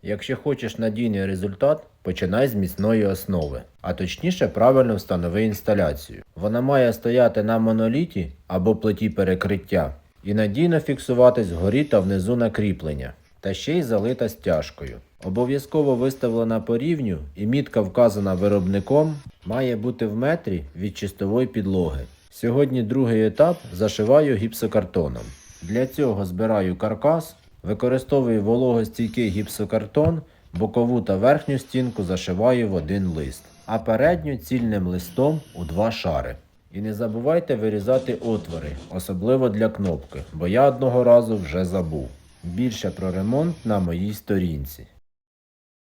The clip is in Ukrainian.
Якщо хочеш надійний результат, починай з міцної основи, а точніше правильно встанови інсталяцію. Вона має стояти на моноліті або плиті перекриття і надійно фіксуватись вгорі та внизу на кріплення, та ще й залита стяжкою. Обов'язково виставлена по рівню і мітка, вказана виробником, має бути в метрі від чистової підлоги. Сьогодні другий етап – зашиваю гіпсокартоном. Для цього збираю каркас, використовую вологостійкий гіпсокартон, бокову та верхню стінку зашиваю в один лист, а передню цільним листом у 2 шари. І не забувайте вирізати отвори, особливо для кнопки, бо я одного разу вже забув. Більше про ремонт на моїй сторінці.